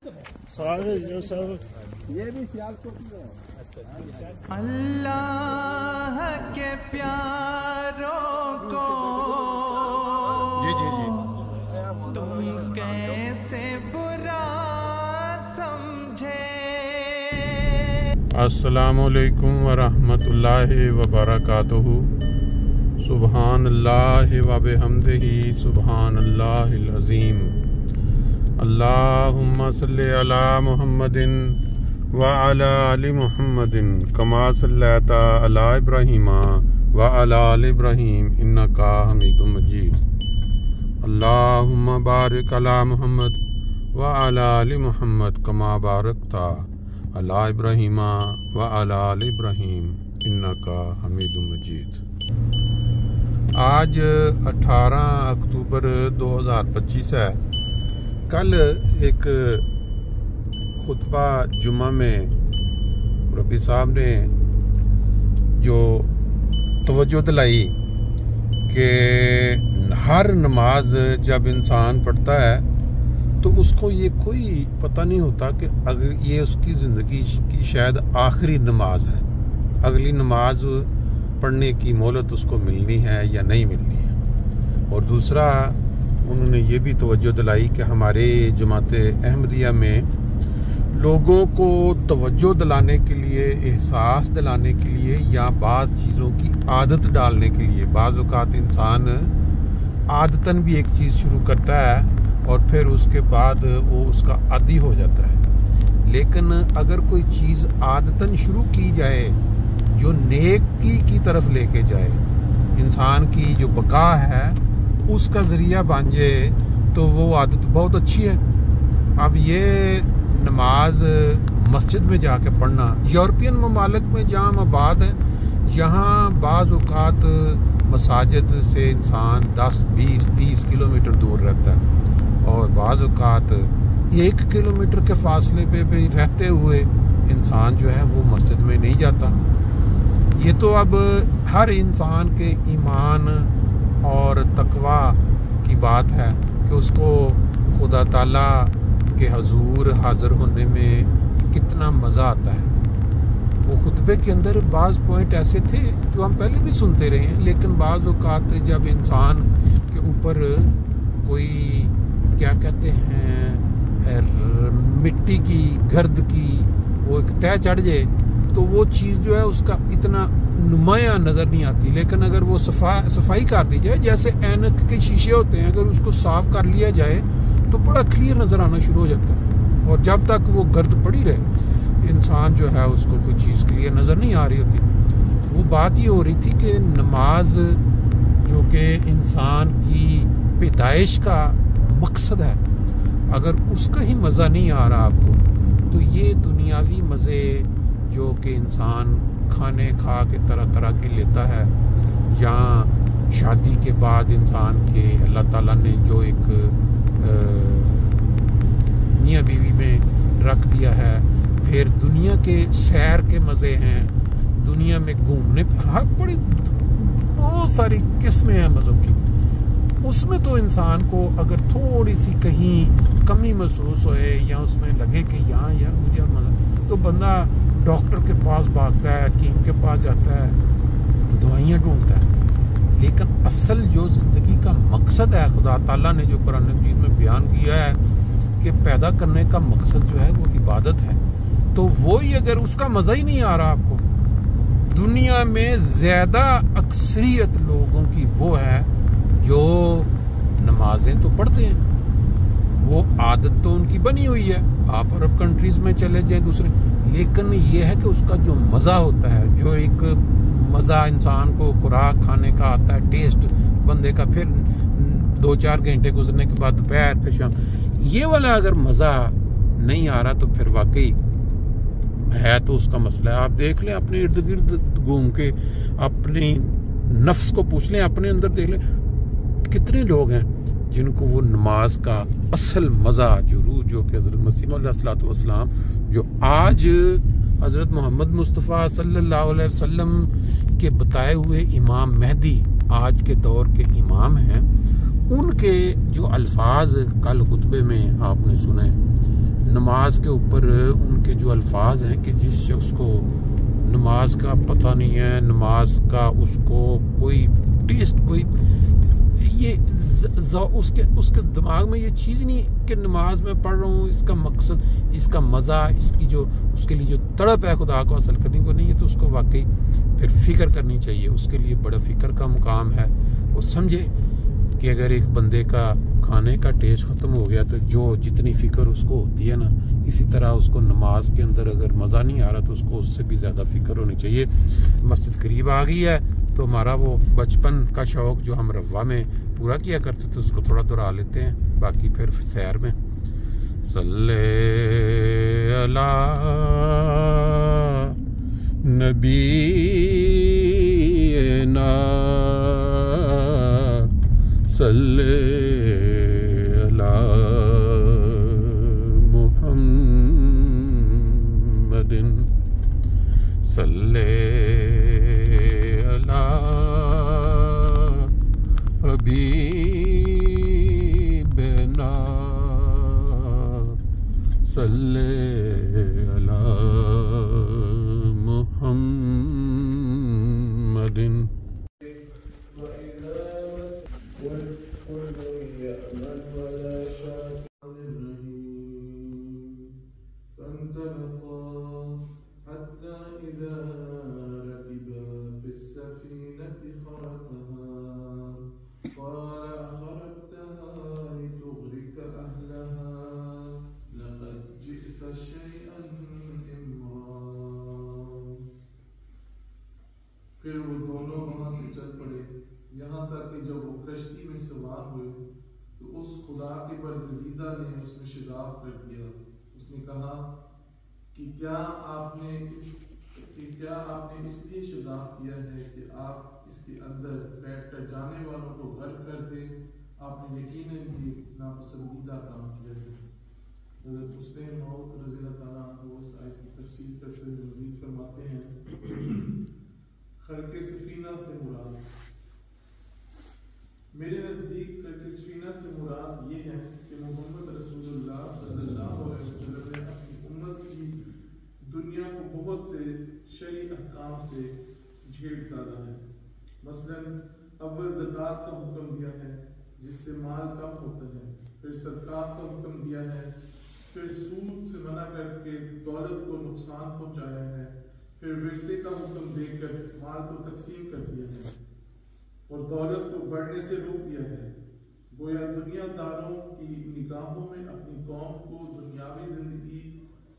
जो सब ये भी सियालकोट में है। अल्लाह के प्यारों को जी तुम कैसे बुरा समझे। अस्सलामुअलैकुम वरहमतुल्लाहि वबरकातुहू। सुबहानल्लाहि व बिहम्दिही सुबहानल्लाहिल अज़ीम। अल्लाहुम्मा सल्लि अला मुहम्मदिन व अला आलि मुहम्मदिन कमा सल्लैता अला इब्राहीमा व अला आलि इब्राहीम इन्नका हमीदुम मजीद। अल्लाहुम्मा बारिक अला मुहम्मद व अला आलि मुहम्मद कमा बारकता अला इब्राहीमा व अला आलि इब्राहीम इन्नका हमीदुम मजीद। आज 18 अक्टूबर 2025 है। कल एक खुतबा जुम्मा में रब्बी साहब ने जो तवज्जो दिलाई कि हर नमाज जब इंसान पढ़ता है तो उसको ये कोई पता नहीं होता कि अगर ये उसकी ज़िंदगी की शायद आखिरी नमाज है, अगली नमाज पढ़ने की मोहलत उसको मिलनी है या नहीं मिलनी है। और दूसरा उन्होंने ये भी तवज्जो दिलाई कि हमारे जमात अहमदिया में लोगों को तवज्जो दिलाने के लिए, एहसास दिलाने के लिए या बाज़ चीज़ों की आदत डालने के लिए, बाज़ औक़ात इंसान आदतन भी एक चीज़ शुरू करता है और फिर उसके बाद वो उसका आदी हो जाता है। लेकिन अगर कोई चीज़ आदतन शुरू की जाए जो नेकी की तरफ लेके जाए, इंसान की जो बका है उसका ज़रिया बन जाए, तो वो आदत बहुत अच्छी है। अब ये नमाज मस्जिद में जाके पढ़ना, यूरोपियन ममालिक में जहाँ हम आबाद हैं, यहाँ बाज़ औक़ात मसाजिद से इंसान 10, 20, 30 किलोमीटर दूर रहता है और बाज़ औक़ात 1 किलोमीटर के फासले पे भी रहते हुए इंसान जो है वो मस्जिद में नहीं जाता। ये तो अब हर इंसान के ईमान और तकवा की बात है कि उसको खुदा ताला के हजूर हाजिर होने में कितना मज़ा आता है। वो खुतबे के अंदर बाज़ पॉइंट ऐसे थे जो हम पहले भी सुनते रहे हैं, लेकिन बाज़ औक़ात जब इंसान के ऊपर कोई क्या कहते हैं मिट्टी की, गर्द की वो एक तय चढ़ जाए तो वो चीज़ जो है उसका इतना नुमाया नज़र नहीं आती। लेकिन अगर वो सफाई कर दी जाए, जैसे ऐनक के शीशे होते हैं, अगर उसको साफ कर लिया जाए तो बड़ा क्लियर नज़र आना शुरू हो जाता है। और जब तक वो गर्द पड़ी रहे, इंसान जो है उसको कोई चीज़ क्लियर नज़र नहीं आ रही होती। वो बात ये हो रही थी कि नमाज जो कि इंसान की पैदाइश का मकसद है, अगर उसका ही मज़ा नहीं आ रहा आपको, तो ये दुनियावी मज़े जो कि इंसान खाने खा के तरह तरह के लेता है, या शादी के बाद इंसान के अल्लाह ताला ने जो एक मियाँ बीवी में रख दिया है, फिर दुनिया के सैर के मज़े हैं, दुनिया में घूमने, हाँ बड़ी बहुत सारी किस्में हैं मज़ों की। उसमें तो इंसान को अगर थोड़ी सी कहीं कमी महसूस होए या उसमें लगे कि यहाँ यार मुझे मज़ा, तो बंदा डॉक्टर के पास भागता है, हकीम के पास जाता है, दवाइयाँ ढूंढता है। लेकिन असल जो ज़िंदगी का मकसद है, खुदा ताला ने जो कुरान मजीद में बयान किया है कि पैदा करने का मकसद जो है वो इबादत है, तो वो ही अगर उसका मज़ा ही नहीं आ रहा आपको, दुनिया में ज़्यादा अक्सरियत लोगों की वो है जो नमाजें तो पढ़ते हैं, वो आदत तो उनकी बनी हुई है। आप अरब कंट्रीज़ में चले जाएं दूसरे, लेकिन ये है कि उसका जो मज़ा होता है, जो एक मज़ा इंसान को खुराक खाने का आता है, टेस्ट बंदे का, फिर 2-4 घंटे गुजरने के बाद दोपहर, फिर शाम, ये वाला अगर मज़ा नहीं आ रहा तो फिर वाकई है तो उसका मसला है। आप देख लें अपने इर्द गिर्द घूम के, अपने नफ्स को पूछ लें, अपने अंदर देख लें कितने लोग हैं जिनको वो नमाज का असल मज़ा, जो रूह जो कि हज़रत मसीह अलैहिस्सलाम, जो आज हज़रत मोहम्मद मुस्तफ़ा सल्लल्लाहु अलैहि वसल्लम के बताए हुए इमाम मेहदी आज के दौर के इमाम हैं, उनके जो अल्फाज कल खुतबे में आपने सुने, नमाज के ऊपर उनके जो अल्फाज हैं कि जिस शख्स को नमाज का पता नहीं है, नमाज का उसको कोई टेस्ट, कोई ये उसके दिमाग में ये चीज़ नहीं कि नमाज में पढ़ रहा हूँ, इसका मकसद, इसका मज़ा, इसकी जो उसके लिए जो तड़प है खुदा को हासिल करने को नहीं है, तो उसको वाकई फिर फिक्र करनी चाहिए। उसके लिए बड़ा फिक्र का मुकाम है। वो समझे कि अगर एक बंदे का खाने का टेस्ट ख़त्म हो गया तो जो जितनी फ़िक्र उसको होती है ना, इसी तरह उसको नमाज के अंदर अगर मज़ा नहीं आ रहा तो उसको उससे भी ज़्यादा फ़िक्र होनी चाहिए। मस्जिद करीब आ गई है तो हमारा वो बचपन का शौक़ जो हम रवा में पूरा किया करते थे उसको थोड़ा दोहरा लेते हैं, बाकी फिर सैर में। सल्ले अला नबीना सल्ले अला मुहम्मदिन सल्ले अला हबीबना सल्ले अला मुहम्मदिन। फिर वो दोनों वहां से चल पड़े, यहाँ तक कि जब वो कश्ती में सवार हुए तो उस खुदा के बरगजीदा ने उसमें शिगाफ कर दिया। उसने कहा कि क्या आपने इसलिए शिगाफ किया है कि आप इसके अंदर बैठकर जाने वालों को गर्क कर दें? आपने यकीनन भी नापसंदीदा काम किया है। हज़रत हुसैन मौत रज़ी अल्लाह ताला अन्हु इस आयत की तफसीर करते हुए मज़ीद फरमाते हैं, खल्क़े सफीना से मुराद, मेरे नज़दीक खल्क़े सफीना से मुराद ये है कि मोहम्मद रसूलुल्लाह सल्लल्लाहु अलैहि वसल्लम ने अपनी उम्मत की दुनिया को बहुत से शरई अहकाम से झेड़ डाला है। मसलन अव्वल ज़कात का हुक्म दिया है जिससे माल कम होता है, फिर सदक़ात का हुक्म दिया है, फिर सूद से मना करके दौलत को नुकसान पहुँचाया है, फिर विरसे का हुक्म देकर माल को तकसीम कर दिया है और दौलत को बढ़ने से रोक दिया है। गोया दुनियादारों की निगाहों में अपनी कौम को दुनियावी जिंदगी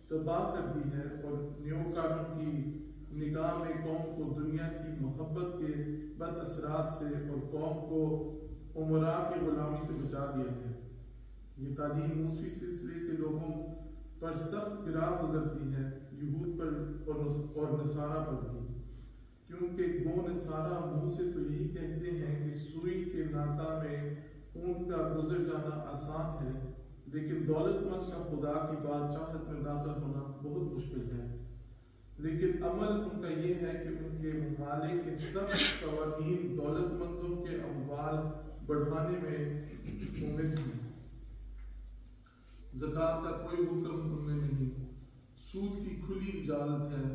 तबाह कर दी है और न्योकारों की निगाह में कौम को दुनिया की मोहब्बत के बद असरात से और कौम को उमरा की गुलामी से बचा दिया है। ये तालीम मूसी सिलसिले के लोगों पर सख्त गिरा गुजरती है, यहूद पर और नसारा पर भी, क्योंकि गो नसारा मुंह से तो यही कहते हैं कि सुई के नाका में ऊंट का गुजर जाना आसान है, लेकिन दौलतमंद का खुदा की बादशाहत में दाखिल होना बहुत मुश्किल है। लेकिन अमल उनका ये है कि उनके ममालिक के सब क़वानीन दौलतमंदों के अमवाल बढ़ाने में उम्मीद हैं। ज़कात का कोई हुक्म उनमें नहीं, सूद की खुली इजाज़त है,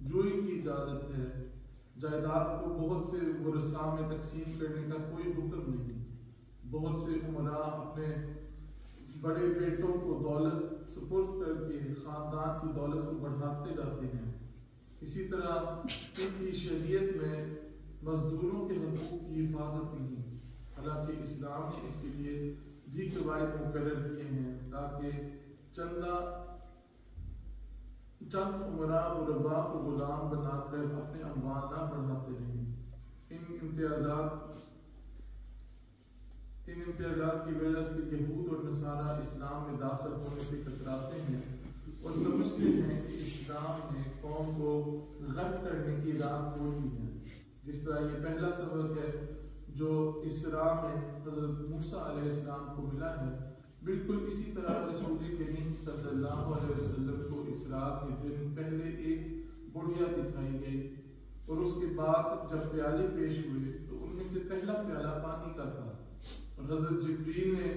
जोई की इजाज़त है, जायदाद को बहुत से वरसा में तकसीम करने का कोई हुक्म नहीं। बहुत से उमरा अपने बड़े बेटों को दौलत सुपुर्द करके खानदान की दौलत को बढ़ाते जाते हैं। इसी तरह इनकी शरीयत में मजदूरों के हकूक़ की हिफाजत नहीं, हालांकि इस्लाम ने इसके लिए भी कवायद मुकर्रर किए हैं ताकि चंद उमरा गुरबा को गुलाम बनाकर अपने अमवाल ना बढ़ाते रहें। इन इम्तियाज़ात की वजह से यहूद और नसारा इस्लाम में दाखिल होने से कतराते हैं और समझते हैं कि इस्लाम ने कौम को गर्क करने की राह खोली है। जिस तरह ये पहला सबक है जो इसरा में हज़रत मूसा अलैहिस्सलाम को मिला है, बिल्कुल इसी तरह रसूल करीम सल्लल्लाहु अलैहि वसल्लम को इसरा के दिन पहले एक बुढ़िया दिखाई गई और उसके बाद जब प्याले पेश हुए तो उनमें से पहला प्याला पानी का था। और हज़रत जिब्रील ने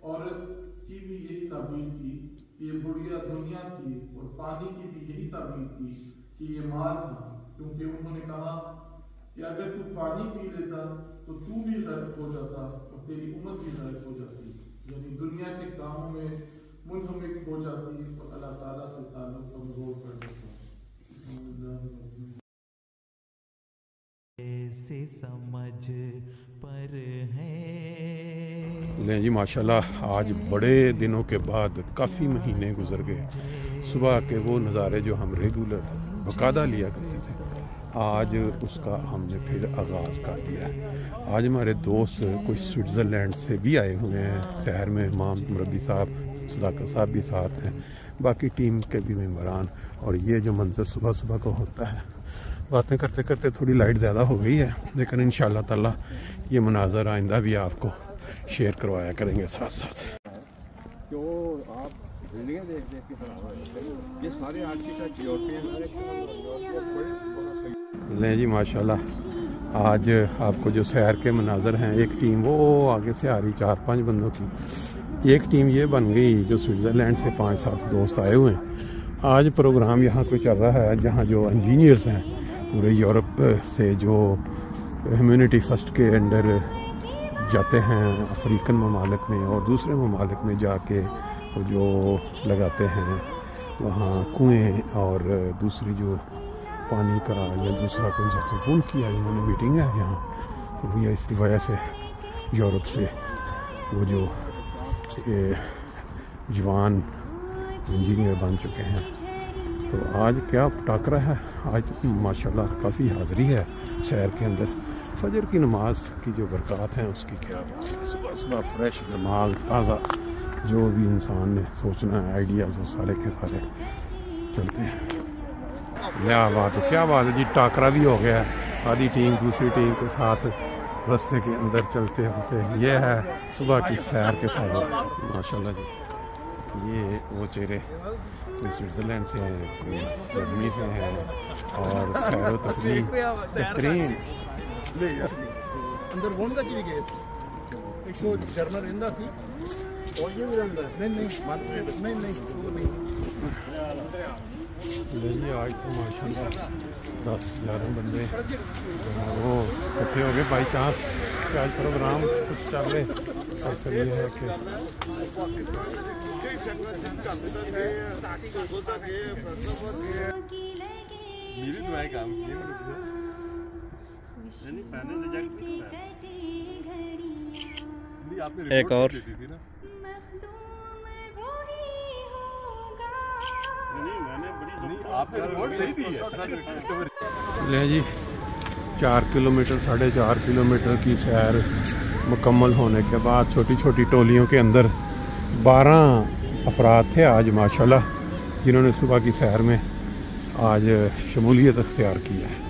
औरत की भी यही ताबीर की कि ये बुढ़िया दुनिया थी और पानी की भी यही ताबीर थी कि ये माल था, क्योंकि उन्होंने कहा कि अगर तू पानी पी लेता तो तू भी गर्क हो जाता और तेरी उम्मत भी गर्क हो जाती, यानी दुनिया के कामों में मुनहमिक हो जाती और अल्लाह ताला से ताल्लुक कमजोर कर देता। ऐसे समझ पर है। लें जी माशाल्लाह, आज बड़े दिनों के बाद काफ़ी महीने गुजर गए। सुबह के वो नज़ारे जो हम रेगुलर बकायदा लिया करते थे, आज उसका हमने फिर आगाज़ कर दिया। आज हमारे दोस्त कुछ स्विट्ज़रलैंड से भी आए हुए हैं शहर में, इमाम मुरब्बी साहब, सदाकत साहब भी साथ हैं, बाकी टीम के भी मेम्बरान। और ये जो मंजर सुबह सुबह को होता है, बातें करते करते थोड़ी लाइट ज़्यादा हो गई है, लेकिन इंशाअल्लाह ताला ये मनाज़र आइंदा भी आपको शेयर करवाया करेंगे साथ साथ। जो आप बिल्डिंगें देख देख के बना हुआ है, ये सारे आर्किटेक्ट यूरोपियन। लें जी माशाल्लाह, आज आपको जो सैर के मनाज़र हैं, एक टीम वो आगे से आ रही 4-5 बंदों की, एक टीम ये बन गई जो स्विट्ज़रलैंड से 5-7 दोस्त आए हुए हैं। आज प्रोग्राम यहाँ पे चल रहा है जहाँ जो इंजीनियर्स हैं पूरे यूरोप से, जो ह्यूमैनिटी फर्स्ट के अंडर जाते हैं अफ्रीकन ममालिक में और दूसरे ममालिक में जाके वो जो लगाते हैं वहाँ कुएँ और दूसरी जो पानी का या दूसरा कोई जब उनकी है इन्होंने मीटिंग है यहाँ, तो भैया इसकी वजह से यूरोप से वो जो जवान इंजीनियर बन चुके हैं। तो आज क्या टाकरा है, आज माशाल्लाह काफ़ी हाज़री है शहर के अंदर। फजर की नमाज की जो बरक़ात हैं उसकी क्या बात है, सुबह सुबह फ्रेश दिमाग ताज़ा, जो भी इंसान ने सोचना है आइडियाज़ वो सारे के सारे चलते हैं। क्या बात है, क्या बात है जी, टाकरा भी हो गया है, आधी टीम दूसरी टीम के साथ रास्ते के अंदर चलते चलते। ये है सुबह की सैर के फायदे माशाल्लाह जी। ये वो चेहरे कोई स्विट्ज़रलैंड से हैं, कोई जर्मनी से हैं, और सैर व तफरीह बेहतरीन। अंदर कौन का चीज गए एक तो जर्नल रहंदा सी और ये भी रहंदा नहीं नहीं आज तो माशाल्लाह 10-11 बंदे वो इकट्ठे हो गए बाई चांस कि आज प्रोग्राम कुछ चल रहे। और फिर ये है कि मेरी दुआएं काम एक और ले जी 4 किलोमीटर 4.5 किलोमीटर की सैर मुकम्मल होने के बाद छोटी छोटी टोलियों के अंदर 12 अफराद थे आज माशाल्लाह, जिन्होंने सुबह की सैर में आज शमूलियत अख्तियार की है।